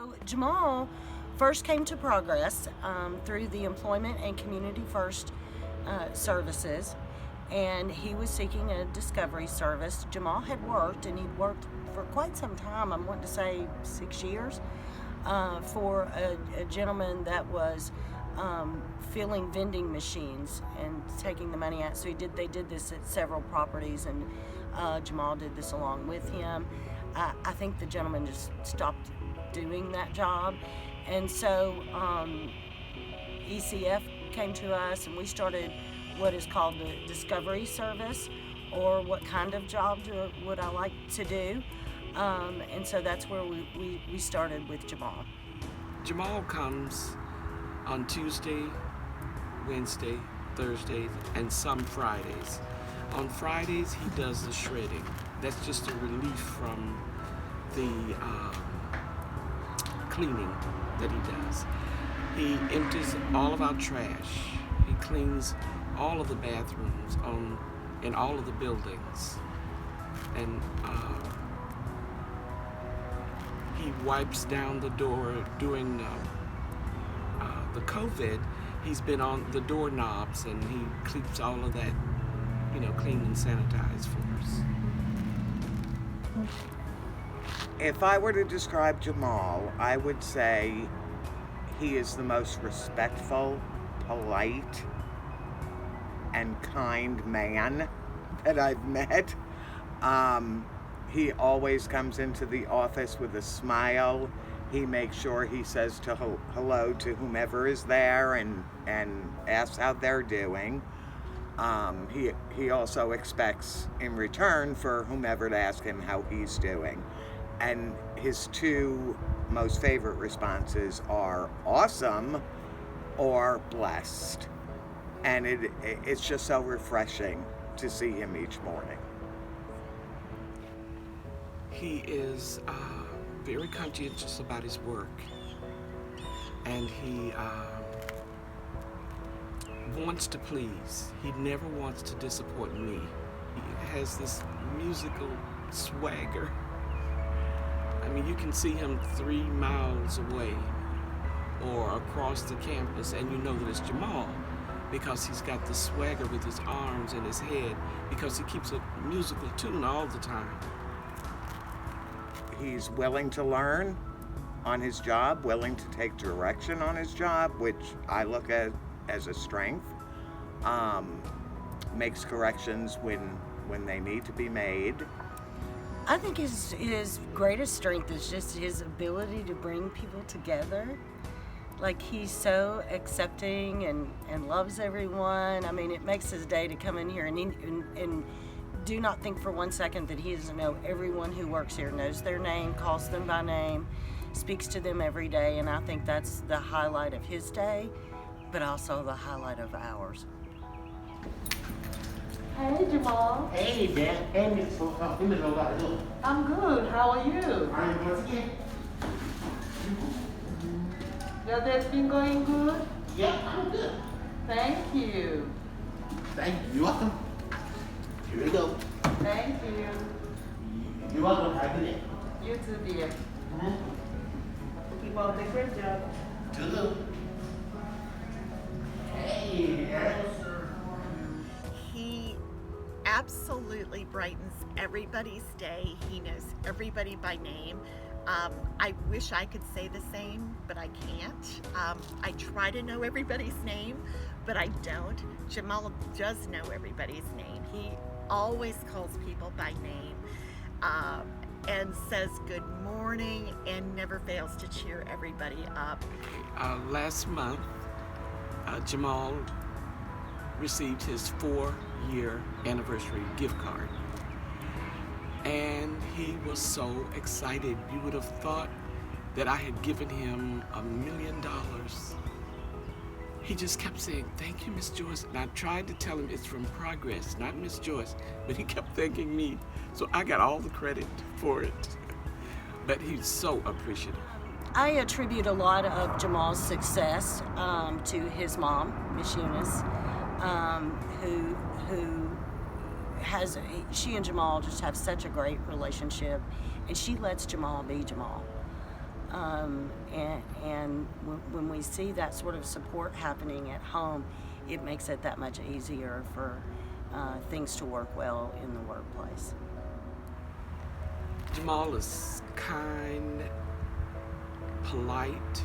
So Jamal first came to Progress through the Employment and Community First services, and he was seeking a discovery service. Jamal had worked, and he'd worked for quite some time, I'm wanting to say 6 years, for a gentleman that was filling vending machines and taking the money out. So they did this at several properties, and Jamal did this along with him. I think the gentleman just stopped doing that job, and so ECF came to us, and we started what is called the discovery service, or what kind of job would I like to do, and so that's where we started with Jamal. Jamal comes on Tuesday, Wednesday, Thursday, and some Fridays. On Fridays, he does the shredding. That's just a relief from the cleaning that he does. He empties all of our trash. He cleans all of the bathrooms in all of the buildings. And he wipes down the door during the COVID. He's been on the doorknobs, and he keeps all of that, clean and sanitized for us. If I were to describe Jamal, I would say he is the most respectful, polite, and kind man that I've met. He always comes into the office with a smile. He makes sure he says hello to whomever is there and asks how they're doing. He also expects in return for whomever to ask him how he's doing. And his two most favorite responses are awesome or blessed. And it's just so refreshing to see him each morning. He is very conscientious about his work, and he wants to please. He never wants to disappoint me. He has this musical swagger. I mean, you can see him 3 miles away or across the campus, and you know that it's Jamal, because he's got the swagger with his arms and his head, because he keeps a musical tune all the time. He's willing to learn on his job, willing to take direction on his job, which I look at as a strength. Makes corrections when they need to be made. I think his greatest strength is just his ability to bring people together. Like, he's so accepting and loves everyone. I mean, it makes his day to come in here, and do not think for one second that he doesn't know everyone who works here, knows their name, calls them by name, speaks to them every day, and I think that's the highlight of his day, but also the highlight of ours. Hey, Jamal. Hey, Dad. Hey, Miss I'm good. How are you? I'm good again. Your day's been going good? Yeah, I'm good. Thank you. Thank you. You're welcome. Here we go. Thank you. You're welcome. Have a good day. You too, dear. Keep on the great job. Good. Hey, yes. He absolutely brightens everybody's day. He knows everybody by name. I wish I could say the same, but I can't. I try to know everybody's name, but I don't. Jamal does know everybody's name. He always calls people by name and says good morning and never fails to cheer everybody up. Last month, Jamal received his 4-year anniversary gift card. And he was so excited. You would have thought that I had given him $1 million. He just kept saying, "Thank you, Miss Joyce." And I tried to tell him it's from Progress, not Miss Joyce, but he kept thanking me. So I got all the credit for it. But he's so appreciative. I attribute a lot of Jamal's success to his mom, Miss Eunice, who she and Jamal just have such a great relationship, and she lets Jamal be Jamal. And when we see that sort of support happening at home, it makes it that much easier for things to work well in the workplace. Jamal is kind, polite,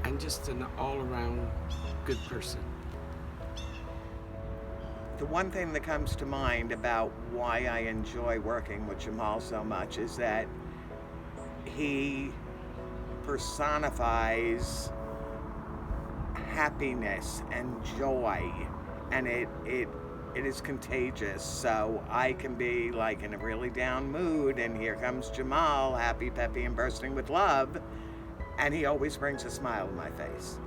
and just an all-around good person. The one thing that comes to mind about why I enjoy working with Jamal so much is that he personifies happiness and joy, and it is contagious. So I can be like in a really down mood, and here comes Jamal, happy, peppy, and bursting with love, and he always brings a smile to my face.